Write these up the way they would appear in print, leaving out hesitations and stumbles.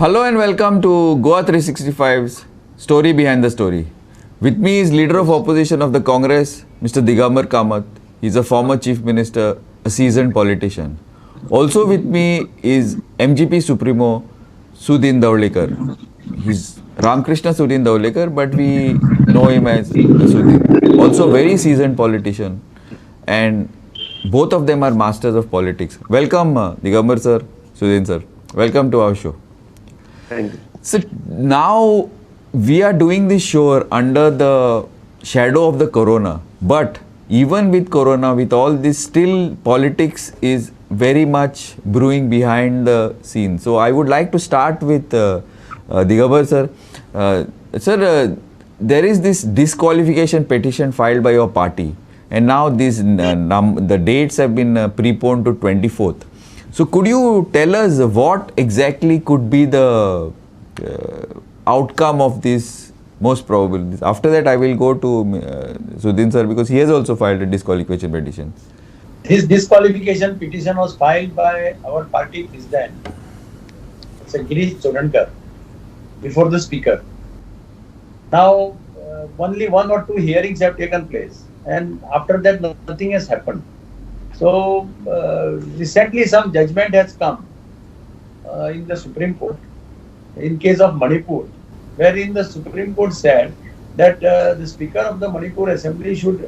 Hello and welcome to Goa 365's Story Behind the Story. With me is Leader of Opposition of the Congress, Mr. Digambar Kamath. He's a former Chief Minister, a seasoned politician. Also with me is MGP Supremo Sudhin Dhaulekar. He's Ramkrishna Sudhin Dhaulekar, but we know him as Sudhin. Also very seasoned politician, and both of them are masters of politics. Welcome Digambar sir, Sudhin sir. Welcome to our show. Thank you. So now we are doing this show under the shadow of the corona, but even with corona, with all this, still politics is very much brewing behind the scenes. So I would like to start with Digambar sir. There is this disqualification petition filed by your party, and now the dates have been preponed to 24th. So could you tell us what exactly could be the outcome of this, most probable? After that I will go to Sudhin sir, because he has also filed a disqualification petition. This disqualification petition was filed by our party president, Sir Girish Chodankar, before the speaker. Now, only one or two hearings have taken place, and after that nothing has happened. So, recently some judgment has come in the Supreme Court in case of Manipur, wherein the Supreme Court said that the Speaker of the Manipur Assembly should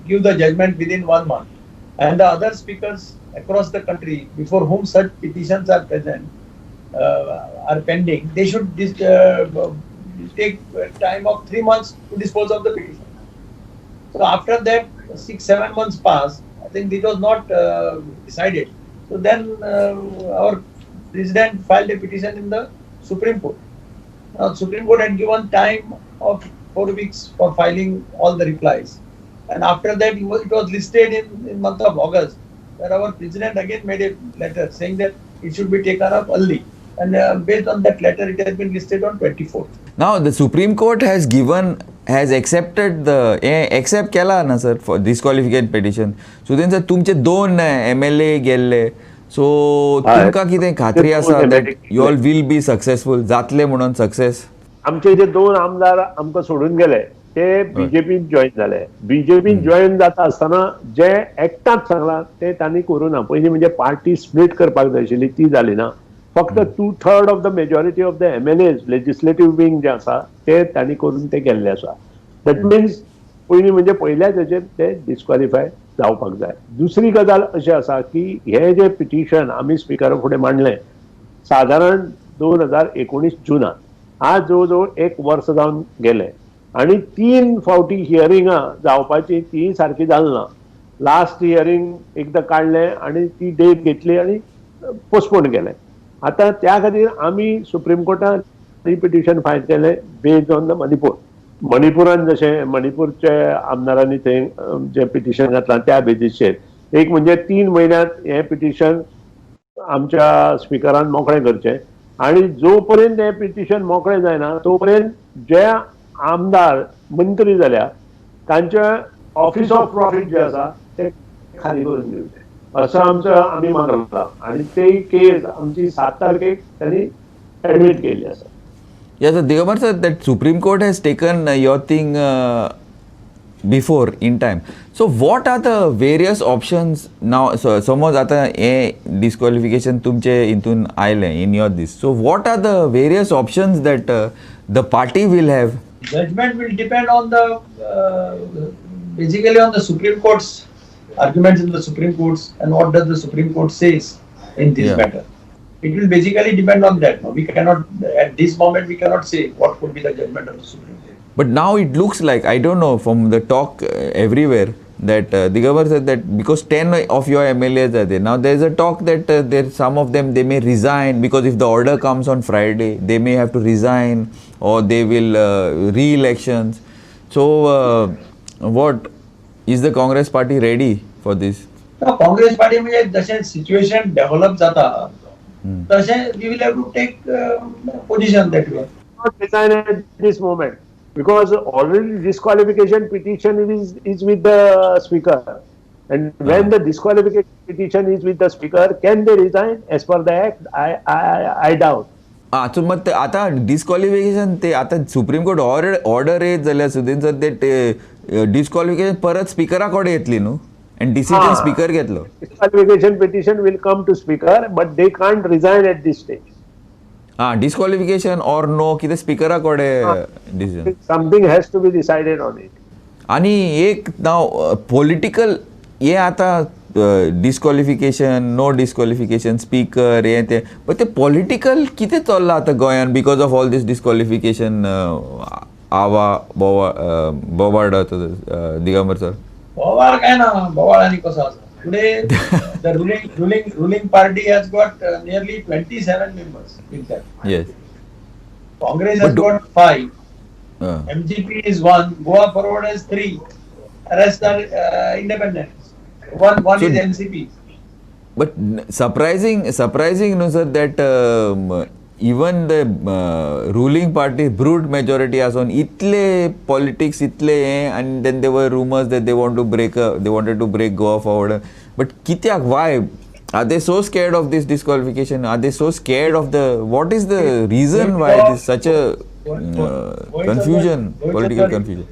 give the judgment within 1 month, and the other speakers across the country before whom such petitions are present are pending, they should take time of 3 months to dispose of the petition. So after that 6-7 months passed, I think it was not decided. So then our president filed a petition in the Supreme Court. Now Supreme Court had given time of 4 weeks for filing all the replies. And after that it was listed in month of August, where our president again made a letter saying that it should be taken up early. And based on that letter, it has been listed on 24th. Now the Supreme Court has accepted the accept केला ना sir for disqualification petition. Sudhin sir, तुमचे 2 MLA गेल्ले, so तुमका कितें खात्री आसा that you all will be successful, जातले म्हणून success? आमचे जे 2 आमदार आमकां सोडून गेले ते बीजेपीन जॉईन झाले. बीजेपीन जॉईन जाता आसतना जे एकटाच सांगला ते तांणी करूं ना. पयलीं म्हणजे पार्टी स्प्लिट करपाक जाय आशिल्ली, ती जाली ना. फक्त 2/3 of the majority of the MLAs legislative wing जे आसा ते तांणी करून ते गेल्ले आसा. दॅट मिन्स पयलीं म्हणजे पयल्याच हेचेर ते डिस्क्वॉलिफाय जावपाक जाय. दुसरी गजाल अशी आसा की हे जे पिटिशन आमी स्पिकरा फुडें मांडलें सादारण 2019 जुनांत, आज जवळ जवळ 1 वर्स जावन गेलें आनी 3 फावटी हियरिंगां जावपाची ती सारकी जाली ना. लास्ट हियरिंग एकदां काडलें आनी ती डेट घेतली आनी पोस्टपोन केलें. आता त्या खातीर आमी सुप्रीम कोर्टात पिटिशन फायल केलें बेस्ड ऑन द मणिपूर. मणिपुरान जशें मणिपूरचे आमदारांनी थंय जे पिटिशन घातलां त्या बेजीसचेर एक म्हणजे 3 म्हयन्यांत हें पिटिशन आमच्या स्पिकरान मोकळें करचें, आनी जो पर्यंत हें पिटिशन मोकळें जायना तो पर्यंत जे आमदार मंत्री जाल्या तांचे ऑफिस ऑफ प्रॉफिट जे आसा ते खाली करून दिवचें असं आमचं आम्ही मागला. आणि ते केस आमची 7 तारखेक त्यांनी ऍडमिट केली आसा. Yes, Digambar sir, that Supreme Court has taken your thing before in time. So what are the various options now? So समज आता हे disqualification तुमचे इंतून आयले in your this. So what are the various options that the party will have? Judgment will depend on the basically on the Supreme Court's arguments in the Supreme Courts and what does the Supreme Court says in this matter. It will basically depend on that. No, we cannot at this moment we cannot say what could be the judgment of the Supreme Court. But now it looks like, I don't know, from the talk everywhere that Digambar said that because 10 of your MLAs are there. Now there is a talk that some of them they may resign because if the order comes on Friday, they may have to resign or they will re-elections. So what is the Congress party ready for this? No, Congress party म्हणजे जसे situation develop जाता तसे we will have to take position that way. Not resign at this moment because already disqualification petition is with the speaker, and when the disqualification petition is with the speaker, can they resign as per the act? I doubt. So मग आता डिस्क्वॉलिफिकेशन ते आता supreme court order येत जाल्यार Sudin sir ते डिस्क्वॉलिफिकेशन परत स्पिकरा कडेन येतली न्हू आनी डिसिजन स्पिकर घेतलो. Disqualification petition will come to speaker, but they can't resign at this stage. Disqualification or no कितें स्पिकरा कडेन decision. Something has to be decided on it. आणि एक नाव पॉलिटिकल हे आता डिस्क्वॉलिफिकेशन नो डिस्क्वॉलिफिकेशन स्पीकर हे ते पण ते पॉलिटिकल कितें चल्लां आतां गोंयान बिकॉज ऑफ ऑल दीस डिस्क्वॉलिफिकेशन आवा बोवार्ड दिगंबर सर. बोवाळ काय ना बोवाळ आणि कसं असं today the ruling party has got nearly 27 members in that. Yes. Congress has got 5. MGP is 1. Goa Forward has 3. Rest are independents. One is NCP. But surprising no sir that even the ruling party broad majority has on itle politics itle and then there were rumors that they wanted to break Goa Forward. But kityak why are they so scared of this disqualification? Are they so scared of what is the reason why it is such a confusion, political confusion?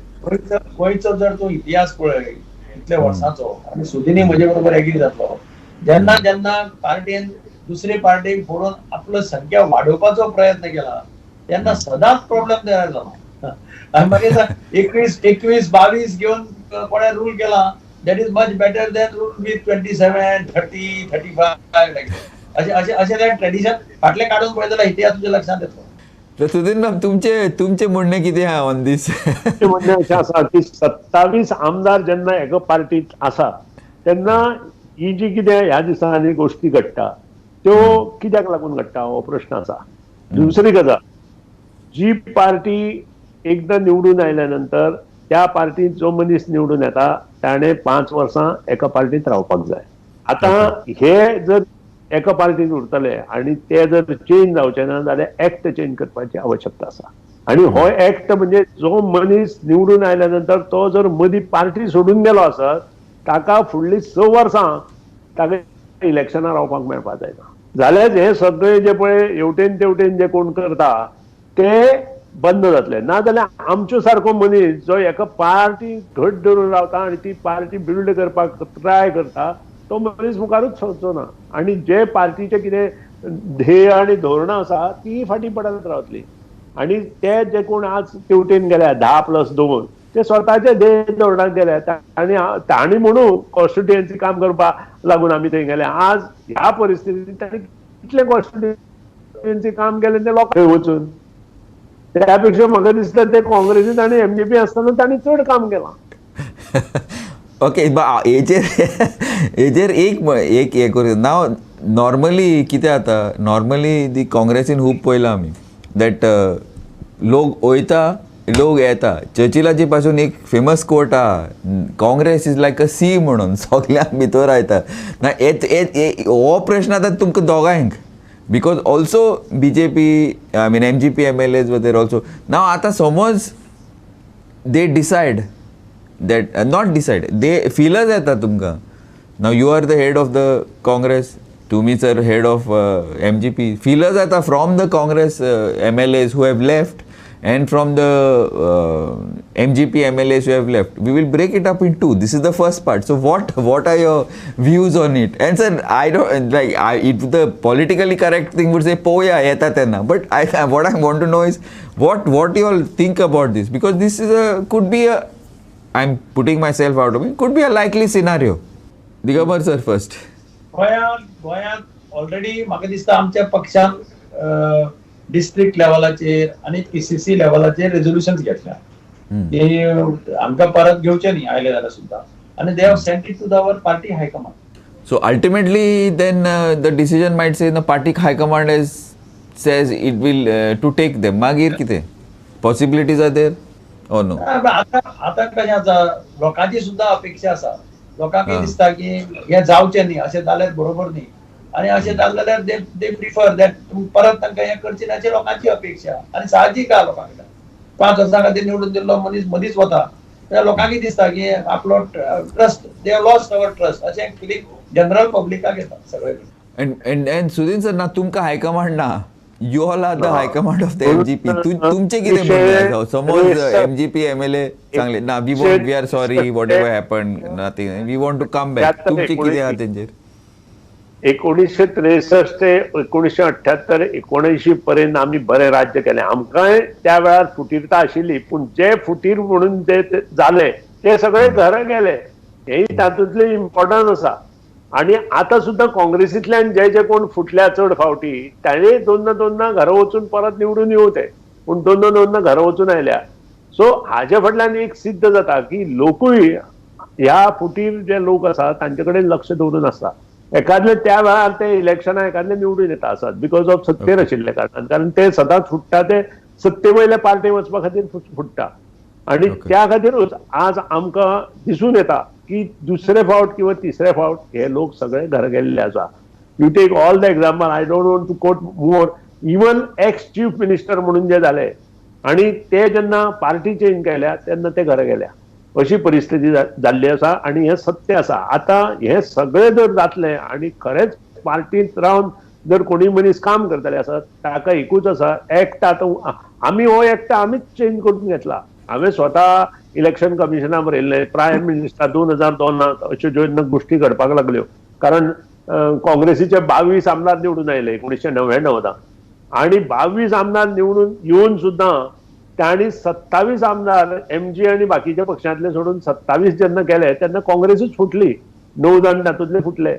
गोंयचो जर तो इतिहास पळय इतले वर्सांचो आनी सुदीनी म्हजे बरोबर एग्री जातलो जेन्ना जेन्ना पार्टीन दुसरे पार्टीक फोडून आपलो संख्या वाडोवपाचो प्रयत्न केला तेन्ना सदांच प्रॉब्लेम तयार जालो. आनी मागीर 21-22 घेवन कोणें रूल केला that is much better than rule with 27, 30, 35 अशें तें ट्रेडिशन फाटलें काडून पळयत जाल्यार इतिहास तुज्या लक्षांत येतलो. तर सुधीर मॅम तुमचे म्हणणे किती आहे ऑन दिस. म्हणणे अशें आसा की 27 आमदार जेन्ना एका पार्टीत आसा तेन्ना ही जी कितें ह्या दिसांनी गोश्टी घडटा त्यो कित्याक लागून घडटा हो प्रश्न आसा. दुसरी गजाल जी पार्टी एकदा निवडून आयल्या नंतर त्या पार्टीत जो मनीस निवडून येता ताणें 5 वर्सां एका पार्टीत रावपाक जाय. आतां हे जर एका पार्टीन उरतले आनी ते जर चेंज जावचे ना जाल्यार एक्ट चेंज करपाची आवश्यकता आसा. आणि हो एक्ट म्हणजे जो मनीस निवडून आयल्या नंतर तो जर मदीं पार्टी सोडून गेलो आसत ताका फुडलीं 6 वर्सां ताका इलेक्शनार रावपाक मेळपाक जायना. जाल्यार हे सगळे जे पळय हेवटेन तेवटेन जे कोण करता ते बंद जातले. ना जाल्यार आमच्यो सारको मनीस जो एका पार्टी घट धरून रावता आनी ती पार्टी बिल्ड करपाक ट्राय करता तो मनीस मुखारूच सरचो ना. आनी जे पार्टीचे कितें ध्येय आनी धोरणां आसा ती फाटीं पडत रावतली. आनी ते जे कोण आज तेवटेन गेल्या 10+2 ते स्वताचे ध्येय धोरणाक गेले आनी तांणी म्हणून कॉन्स्टिट्युएन्सी काम करपाक लागून आमी थंय गेले. आज ह्या परिस्थितींत तांणी कितले कॉन्स्टिट्युएन्सी काम केलें ते लोक थंय वचून त्या पेक्षा म्हाका दिसता ते काँग्रेसीत आनी MGP आसतना तांणी चड काम केलां. ओके हेजेर एक हे करूं नाव नॉर्मली कितें जाता नॉर्मली दी काँग्रेसीन खूब पळयलां आमी दॅट लोक वयता लोक येता. चर्चिलाची पासून एक फेमस कोट आहा Congress is like a sea म्हणून सगळ्यांक भितर आयता ना. हो प्रश्न आतां तुमकां दोगांयक because also BJP I mean MGP MLAs were there also now आतां समज they decided that not decide they feelers येता तुमकां now you are the head of the Congress तुम्ही sir head of MGP feelers येता from the Congress MLAs who have left and from the MGP MLAs who have left we will break it up in 2. This is the first part. So what are your views on it? And sir I don't like it the politically correct thing would say poya yeta tenna but what I want to know is what you all think about this because this is could be a I'm putting myself out of it. Could be a likely scenario. Digambar sir first. गोंयांत already म्हाका दिसता आमच्या पक्षान district लेवलाचेर आनी PCC लेवलाचेर रेझोल्युशन्स घेतल्या की आमकां परत घेवचे न्ही आयले जाल्यार सुद्दां आनी they have sent it to our party high command. So ultimately then the decision might say the party high command says it will to take them. Magir kite possibilities are there or no? आता कशें आसा लोकांची सुद्दां अपेक्षा आसा. लोकांक दिसता की हे जावचें न्ही अशें जाल्यार बरोबर न्ही आनी अशें जालें जाल्यार दे प्रिफर दॅट परत तांकां हें करचें ना अशी लोकांची अपेक्षा आनी साहजीक आहा लोकांक 5 वर्सां खातीर निवडून दिल्लो मनीस मदींच वता त्या लोकांकय दिसता की आपलो trust they have lost our trust अशें फिलींग जनरल पब्लिकाक येता सगळे. And सुधीर सर ना तुमकां हायकमांड ना यू ऑल आर द हा. हायकमांड ऑफ द म्हणून एमजीपी. तुमचे किती विषय म्हणणं आहे? समोज रेस- एमजीपी एमएलए चांगले ना, we are sorry whatever happen, nothing, we want to come back. त्यात तुमचे किती आहात 19 त्यांचे? 1963 ते 1978 19 पर्यंत आम्ही बरे राज्य केले. आमकांय त्या वेळार फुटीरता आशिल्ली, पूण जे फुटीर म्हणून जे झाले ते सगळे घर गेले. हेही तातूंतले इम्पॉर्टन्स आसा. आणि आता सुद्धा काँग्रेसींतल्यान जे जे कोण फुटल्या चड फावटी ताणे दोनदा घरा वचून परत निवडून येवते, पूण दोनदा घरा वचून आयल्या. सो हाजे फाटल्यान एक सिद्ध जाता की लोकूय ह्या फुटीर जे लोक आसा तांचे कडेन लक्ष दवरून आसता. एखादले त्या वेळार ते इलेक्शनाक एखादले निवडून येता आसात बिकॉज ऑफ सत्तेर आशिल्ल्या कारणान, कारण ते सदांच फुटता ते सत्ते वयल्या पार्टी वचपा खातीर फुटता. आणि त्या खातीरूच आज आमकां दिसून येता की दुसरे फावट किंवा तिसरे फावट हे लोक सगळे घर गेल्ले आसा. You take all the example, I don't want to quote more, even ex chief minister म्हणून जे जाले आणि ते जेन्ना पार्टी चेंज केल्या तेन्ना ते घर गेल्या. अशी परिस्थिती जाल्ली आसा आणि हे सत्य आसा. आता हे सगळे जर जातले आणि खरेंच पार्टीत रावन जर कोणी मनीस काम करतले आसत, ताका एकूच आसा, एक्ट आतां आमी हो एक्ट आमीच चेंज करून घेतला. हांवें स्वता इलेक्शन कमिशनाक बरयल्लें, प्रायम मिनिस्टर 2002 अश्यो जेन्ना गोश्टी घडपाक लागल्यो, कारण काँग्रेसीचे 22 आमदार निवडून आयले 1999 आणि 22 आमदार निवडून येवन सुद्धा तांणी 27 आमदार एमजी आणि बाकीच्या पक्षांतले सोडून 27 जेन्ना केले तेन्ना काँग्रेसूच फुटली, 9 जाण तातूंतले फुटले.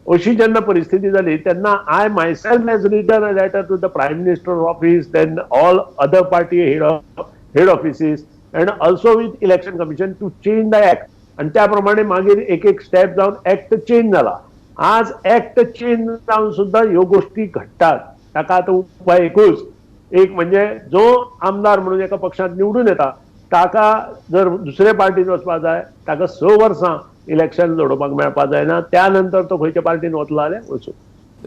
अशी जेन्ना परिस्थिती जाली तेन्ना I myself has written a letter to the prime minister office, then all other party head offices and also with election commission to change the act. आणि त्याप्रमाणे मागीर एक एक स्टेप जावन एक्ट चेंज जाला. आज एक्ट चेंज जावन सुद्धा ह्यो गोष्टी घडटात. ताका आतां उपाय एकूच, एक म्हणजे जो आमदार म्हणून एका पक्षात निवडून येता ताका जर दुसरे पार्टीत वचपाक जाय, ताका 6 वर्सां इलेक्शन लडोवपाक मेळपाक जायना. त्यानंतर तो खंयच्या पार्टीन वतलो जाल्यार वचूं.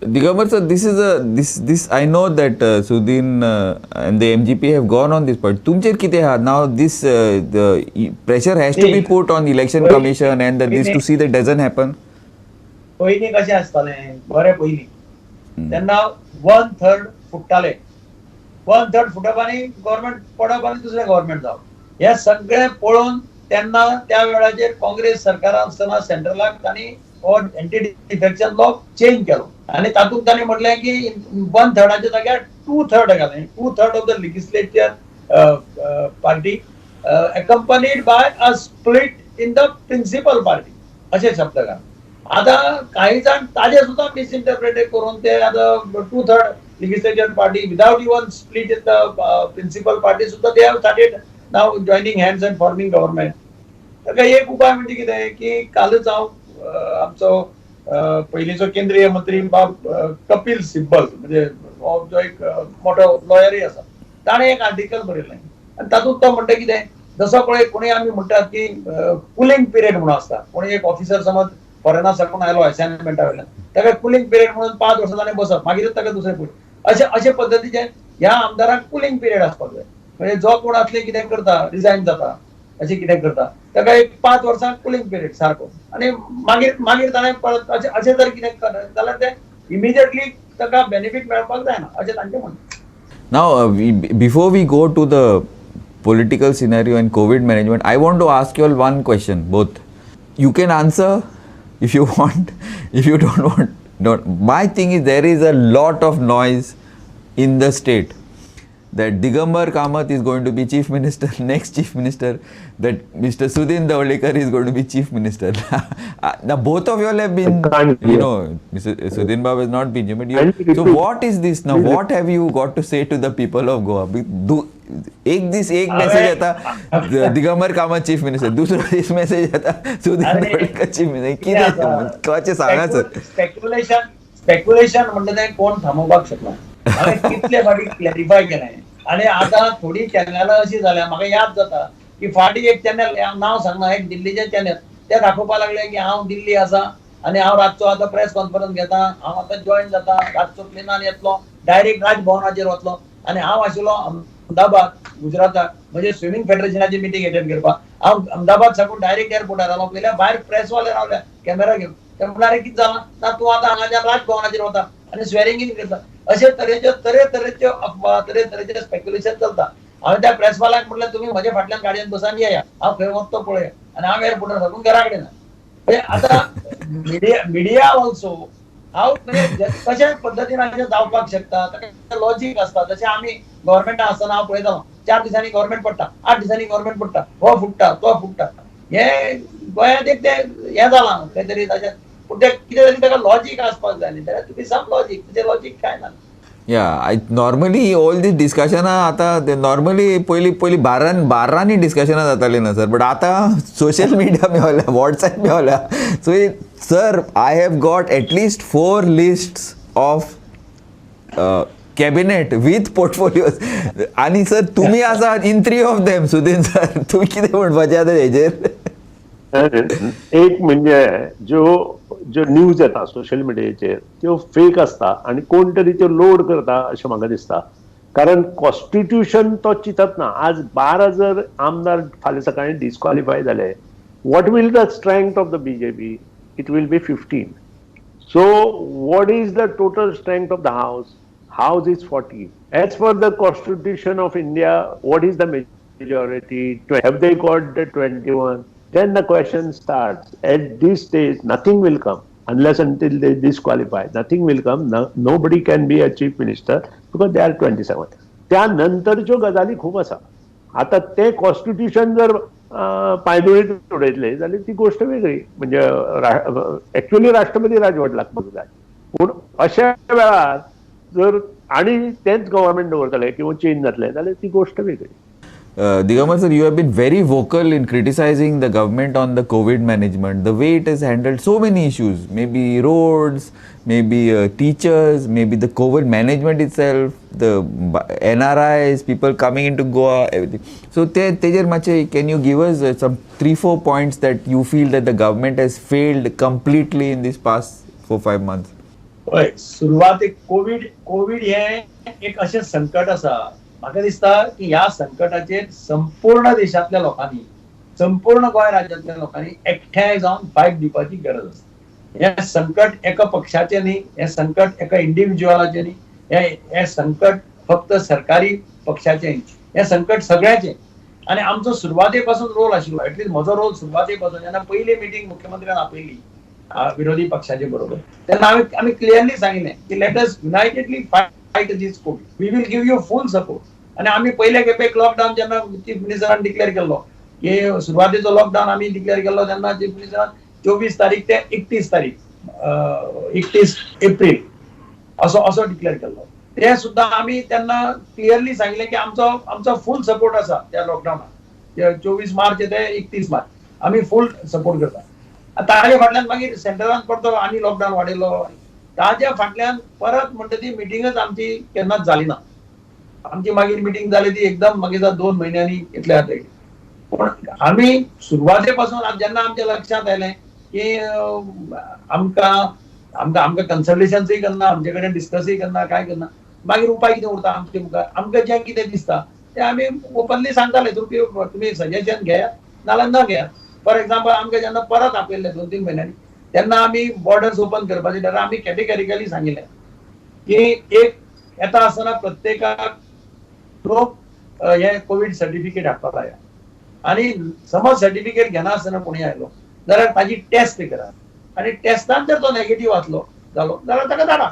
Digambar sir, this I know that Sudin and the MGP have gone on this point. तुमचेर कितें आहा now? This the pressure has to be put on election commission and this to see that doesn't happen. पयलीं कशें आसतालें, बरें पयलीं तेन्ना 1/3 फुट्टाले, 1/3 फुटप आनी गव्हर्मेंट पडप आनी दुसरें गव्हर्मेंट जावप हे सगळें पळोवन तेन्ना त्या वेळाचेर काँग्रेस सरकार आसतना सेंट्रलाक तांणी हो एंटी डिफेक्शन लॉ चेंज केलो आनी तातूंत तांणी म्हटलें की 1/3 जाग्यार 2/3 घालें. 2/3 of the legislature party accompanied by a split in the principal party अशें शब्द घाल. आता काही जाण ताजे सुद्धा मिसइंटरप्रेटेड करून ते आता 2/3 legislature party without even split in the principal party सुद्धा they have started now joining hands and forming government. ताका एक उपाय म्हणजे कितें की कालच हांव आमचो पयलींचो केंद्रीय मंत्री कपिल सिब्बल म्हणजे जो एक मोठो लॉयरय आसा, ताणें एक आर्टिकल बरयलें आनी तातूंत तो म्हणटा कितें, जसो पळय कोणी आमी म्हणटात की कुलिंग पिरियड म्हणून आसता, कोणी एक ऑफिसर समज फॉरेना साकून आयलो असाइनमेंटा वयल्यान, ताका कुलिंग पिरियड म्हणून 5 वर्सां ताणें बसप, मागीरच ताका दुसरें पळय अशे पद्दतीचे ह्या आमदाराक कुलिंग पिरियड आसपाक जाय. म्हणजे जो कोण आसले कितें करता, रिजायन जाता अशें कितें करता, ताका एक 5 वर्सां कुलिंग पिरियड सारको आनी मागीर ताणें परत अशें जर कितें जाल्यार ते इमिजिएटली ताका बेनिफीट मेळपाक जायना अशें तांचें म्हणणें. Now, before we go to the political scenario and COVID management, I want to ask you all one question, both. You can answer if you want, if you don't want, don't. My thing is there is a lot of noise in the state that Digambar Kamath is going to be chief minister, next chief minister, that Mr. Sudin Dhawlikar is going to be chief minister. Now both of you all have been, you know, Mr. Sudin Babu has not been, but you, so what is this now? What have you got to say to the people of Goa? एक message आता Digambar Kamat chief minister, दूसरा message आता Sudin Dhavalikar chief minister. कितें कशें सांगा sir. Speculation म्हणटा तें कोण थांबोवपाक शकना. हांवें कितले फाटी क्लॅरिफाय केलें आनी आतां थोडी चॅनलां अशीं जाल्या, म्हाका याद जाता की फाटीं एक चॅनल नांव सांगना, एक दिल्लीचें चॅनल, ते दाखोवपाक लागले की हांव दिल्ली आसा आनी हांव रातचो आतां प्रेस कॉन्फरन्स घेता, हांव आतां जॉयन जाता, रातचो प्लेनान येतलो, डायरेक्ट राजभवनाचेर वतलो आनी हांव आशिल्लो अहमदाबाद गुजराताक म्हणजे स्विमींग फेडरेशनाची मिटींग अटेंड करपाक. हांव अहमदाबाद साकून डायरेक्ट एअरपोर्टार आलो, पयल्या भायर प्रेसवाले रावल्या कॅमेरा घेवन. ते म्हणल्यार कितें जालां ना, तूं आतां हांगाच्या राजभवनाचेर वता आनी स्वेरिंग इन करता. अशे तरेतरेचे अफवा तरेतरेचे स्पेक्युलेशन चलता. हांवें त्या प्रेसवाल्याक म्हटलें तुम्ही म्हजे फाटल्यान गाडयेन बसान येया, हांव खंय वता पळया, आनी हांव एअरपोर्टार साकून घरा कडेन ना. आता मिडिया ऑल्सो हांव म्हणजे कशा पद्दतीन अशें जावपाक शकता, ताका लॉजीक आसता. जशें आमी गव्हर्मेंटान आसतना हांव पळयतालो 4 दिसांनी गव्हर्मेंट पडटा, 8 दिसांनी गव्हर्मेंट पडटा, हो फुट्टा तो फुट्टा. हे गोंयांत एक ते हें जालां खंय तरी तशें. पूण ते कितें तरी ताका लॉजीक आसपाक जाय न्ही. There to be some logic. तेजें लॉजीक काय ना. या नॉर्मली ऑल दीस डिस्कशनां आतां नॉर्मली पयलीं बारांनी डिस्कशनां जातालीं ना सर, बट आतां सोशल मिडिया मेळ्ळ्या, व्हॉट्सॲप मेळ्ळ्या. So sir I have got at least 4 lists of cabinet with portfolios. आनी सर तुमी आसा in 3 of them. Sudin sir तुमी कितें म्हणपाचें आतां हेजेर? एक म्हणजे ज्यो न्यूज येता सोशल मिडियाचेर त्यो फेक असता आणि कोण तरी त्यो लोड करता अशें म्हाका दिसता. कारण कॉन्स्टिट्यूशन तो चिंतत ना. आज 12 जर आमदार फाल्यां सकाळी डिस्क्वॉलिफाय जाले, what will the strength of the BJP? It will be 15. So what is the total strength of the House? House is 40. As per the Constitution of India, what is the majority? Have they got the 21? Then the question starts. At this stage, nothing will come unless until they disqualify. Nothing will come. No, nobody can be a chief minister because they are 27. त्यानंतरच्यो गजाली खूप आसा. आता ते constitution जर पायदळीत उडयतले जाल्यार ती गोष्ट वेगळी. म्हणजे ऍक्च्युअली राष्ट्रपती राजवट लागपाक जाय. पूण अशा वेळार जर आनी तेंच गव्हर्मेंट दवरतले किंवा चेंज जातले जाल्यार ती गोष्ट वेगळी. Digamar sir, you have been very vocal in criticizing the government on the COVID management, the way it has handled so many issues, maybe roads, maybe teachers, maybe the COVID management itself, the NRIs, people coming into Goa, everything. So, Tejar Mache, can you give us some 3-4 points that you feel that the government has failed completely in these past 4-5 months? होय, सुरवातीक Covid हे एक अशें संकट आसा. म्हाका दिसता की ह्या संकटाचेर संपूर्ण देशातल्या लोकांनी, संपूर्ण गोंय राज्यांतल्या लोकांनी एकठांय जावन फायट दिवपाची गरज आसा. हे संकट एका पक्षाचें न्ही, हे संकट एका इंडिव्हिज्युअलाचें न्ही, हे संकट फक्त सरकारी पक्षाचें न्ही, हे संकट सगळ्याचें. आनी आमचो सुरवाते पासून रोल आशिल्लो, एटलीस्ट म्हजो रोल सुरवाते पासून. जेन्ना पयली मिटींग मुख्यमंत्र्यान आपयली विरोधी पक्षाचे बरोबर, तेन्ना आमी क्लियरली सांगिल्लें की let us unitedly fight this COVID. We will give you full support. आणि आम्ही पयले खेपेक लॉकडाऊन जेन्ना चीफ मिनिस्टरान डिक्लेअर केल्लो, की सुरवातीचो लॉकडाऊन आम्ही डिक्लेअर केल्लो तेन्ना चीफ मिनिस्टरान 24 तारीख ते 31 तारीख 31 एप्रील असो डिक्लेअर केल्लो. ते सुद्धा आम्ही त्यांना क्लियरली सांगिल्लें की आमचो फूल सपोर्ट आसा त्या लॉकडाऊनाक. 24 मार्च ते 31 मार्च आम्ही फूल सपोर्ट करता. ताजे फाटल्यान मागीर सेंटरान परतो आनी लॉकडाऊन वाडयलो. ताज्या फाटल्यान परत म्हणटा ती मिटिंगच आमची केन्नाच जाली ना. आमची मागीर मिटिंग जाली ती एकदम मागीर 2 म्हयन्यांनी इतले जातले. पण आम्ही सुरवातेपासून जेन्ना आमच्या लक्षात आयलें की आमकां कन्सल्टेशन्सय करना, आमचे कडेन डिस्कसय करना, काय करना, मागीर उपाय कितें उरता आमचे मुखार. आमकां जें कितें दिसता तें आमी ओपनली सांगताले, तुमी सजेशन घेयात नाल्यार न घेयात. फॉर एक्झाम्पल आमकां जेन्ना परत आपयल्ले 2-3 म्हयन्यांनी, तेन्ना आमी बॉर्डर्स ओपन करपाचे ठरयलें. आमी कॅटेगरिकली सांगिल्लें की एक येता आसतना प्रत्येकाक हे कोविड सर्टिफिकेट हाडपाक लाया. आणि समज सर्टिफिकेट घेना आसतना कोणी आयलो जाल्यार ताजी टेस्ट करा. आणि टेस्टान जर तो नेगेटिव्ह जालो जाल्यार ताका धाडा.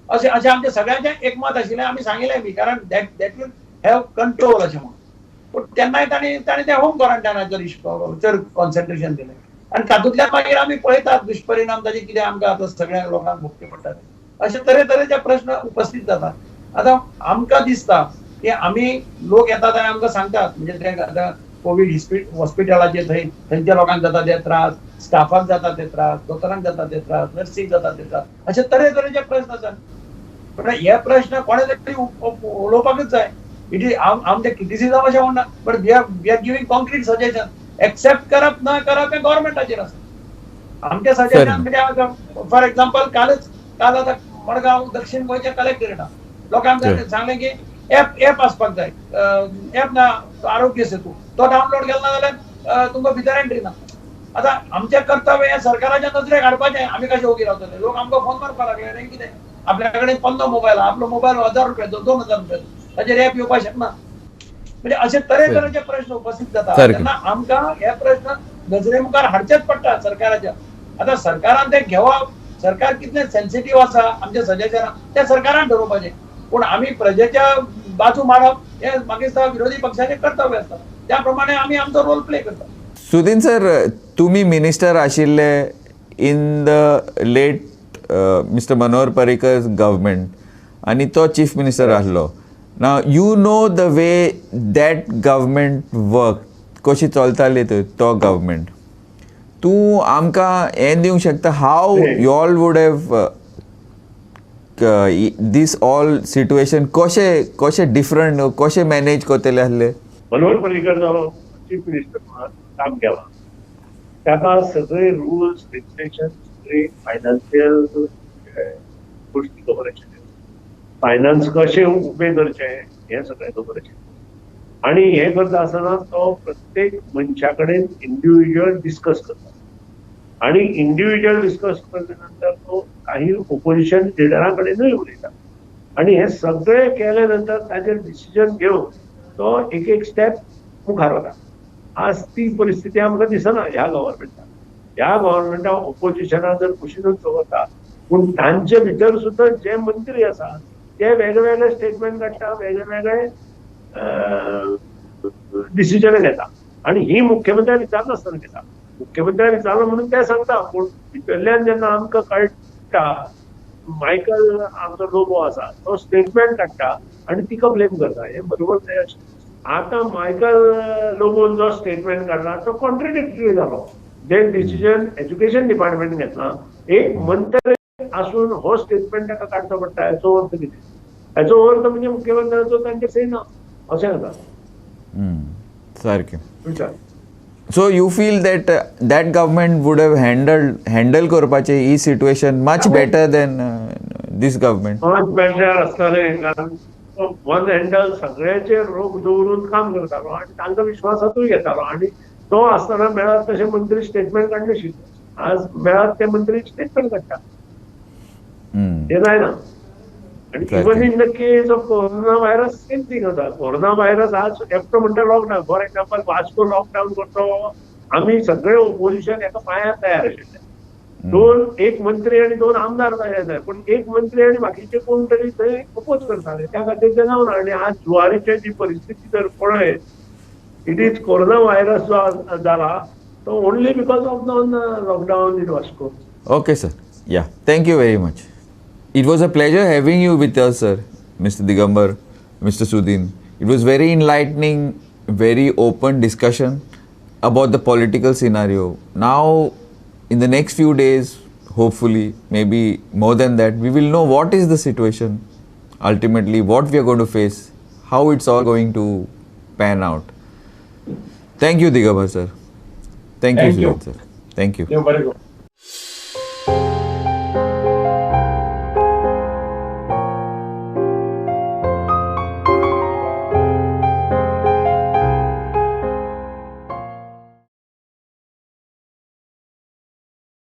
अशें आमचे सगळ्यांचें एकमत आशिल्लें. आमी सांगिल्लें बी, कारण दॅट वील हॅव कंट्रोल अशें म्हणून. पूण तेन्नाय ताणी ते होम क्वॉरंटायनाचेर चड कॉन्सन्ट्रेशन दिलें. आनी तातूंतल्यान मागीर आमी पळयतात दुश्परिणाम ताजे कितें आमकां आतां सगळ्या लोकांक भोगचे पडटात. अशे तरेतरेचे प्रश्न उपस्थित जातात. आतां आमकां दिसता की आमी लोक येतात आनी आमकां सांगतात, म्हणजे ते आतां कोविड हॉस्पिटलाचे थंयच्या लोकांक जाता ते त्रास, स्टाफाक जाता ते त्रास, दोतोरांक जाता ते त्रास, नर्सीक जाता ते त्रास, अशे तरेतरेचे प्रश्न आसात. पण हे प्रश्न कोणे तरी उलोवपाकच जाय. इट इज हांव ते क्रिटिसिजम अशें म्हणना, but we are giving concrete suggestion. Except करप ना करप हे गव्हर्मेंटाचेर आसा. आमचे सजेशन म्हणजे फॉर एक्झाम्पल काल आतां मडगांव दक्षिण गोंयच्या कलेक्टरेटान लोकांक सांगलें की एप आसपाक जाय. एप ना आरोग्य सेतू, तो डावनलोड केलो ना जाल्यार तुमकां भितर एंट्री ना. आतां आमचें कर्तव्य हें सरकाराच्या नजरेक हाडपाचें. आमी कशें ओगी रावतले, लोक आमकां फोन मारपाक लागले, कितें आपल्याकडे 15 मोबाईल आपलो मोबाईल 1000 रुपयाचो 2000 रुपयाचो ताजेर ऍप येवपाक शकना म्हणजे असे तरेतरेचे प्रश्न उपस्थित जातात सारकें. तेन्ना आमकां हे प्रश्न नजरे मुखार हाडचेच पडटा सरकाराच्या आता सरकारान ते घेवप सरकार कितले सेन्सिटिव्ह आसा आमचे सजेशन ते सरकारान ठरोवपाचें पूण आमी प्रजेच्या बाजू मारप हे म्हाका दिसता विरोधी पक्षाचें कर्तव्य आसता त्या प्रमाणे आमी आमचो रोल प्ले करता सुदीन सर, तुम्ही मिनिस्टर आशिल्ले in the late mister Manohar Parrikar government आणि तो चीफ मिनिस्टर आसलो. Now you know the way that government work कशी चलताली तो गव्हर्मेंट. तूं आमकां हें दिवंक शकता how you all would have this all situation कशें डिफरंट कशें मॅनेज करतले आसले. मनोहर पर्रीकर जो चीफ मिनिस्टर म्हणून काम केला ताका सगळे रुल्स रेग्युलेशन सगळे फायनान्शियल गोष्टी खबर आशिल्ल्यो फायनान्स कशें उबे करचे हे सगळें खबर आशिल्लें आणि हे करता आसतना तो प्रत्येक मनशा कडेन इंडिव्हिज्युअल डिस्कस करता आणि इंडिव्हिज्युअल डिस्कस केल्या नंतर तो काही ओपोजिशन लिडरा कडेनूय उलयता आणि हे सगळे केले नंतर ताचेर डिसिजन घेवन तो एक एक स्टेप मुखार वता. आज ती परिस्थिती आमकां दिसना ह्या गव्हर्मेंटान. ह्या गव्हर्मेंटान ओपोजिशनाक जर कुशीनूच दवरता पूण तांचे भितर सुद्धा जे मंत्री आसा ते वेगवेगळे स्टेटमेंट काडटा वेगवेगळे डिसिजन घेता आणि ही मुख्यमंत्र्यान विचारनासतना घेता. मुख्यमंत्र्यान विचारलो म्हणून ते सांगता पूण भितरल्यान जेन्ना आमकां कळटा मायकल आमचो लोबो आसा तो स्टेटमेंट काडटा आणि तिका ब्लेम करता हे बरोबर नाही अशें. आता मायकल लोबोन जो स्टेटमेंट काढला तो कॉन्ट्रडिक्टरी जालो. जे डिसिजन एज्युकेशन डिपार्टमेंट घेतला एक मंत्री आसून हो स्टेटमेंट ताका काडचो पडटा हेचो अर्थ कितें. हेचो अर्थ म्हणजे मुख्यमंत्र्याचो तांचे सही ना अशें जाता. सारकें. विचार so you feel that that government would have handle करपाचें ही situation much better than this government. Much better आसतालें कारण वन हँडल सगळ्याचे रोग दवरून काम करतालो आणि तांकां विश्वासातूय घेतालो आणि तो आसतना मेळत तशे मंत्री स्टेटमेंट काडनाशिल्ले. आज मेळत ते मंत्री स्टेटमेंट काडटा ते जायना. आणि even in the case of corona virus same thing आसा. कोरोना व्हायरस आज एकटो म्हणटा lockdown for example Vasco lockdown करतो आमी सगळे ओपोजिशन एका पांयार तयार आशिल्ले. एक मंत्री आणि 2 आमदार तयार जाय पण एक मंत्री आणि बाकीचे कोण तरी थंय अपोज करताले त्या खातीर ते जावना. आणि आज जुवारीची जी परिस्थिती जर पळयत इट इज कोरोना व्हायरस जो जाला तो only because of the lockdown in Vasco. Okay, sir. Yeah, thank you very much. It was a pleasure having you with us, sir, Mr. Digambar, Mr. Sudin. It was very enlightening, very open discussion about the political scenario. Now, in the next few days, hopefully, maybe more than that, we will know what is the situation, ultimately, what we are going to face, how it's all going to pan out. Thank you, Digambar, sir. Thank you, Thank you. Sudin, sir. Thank you. You're very good.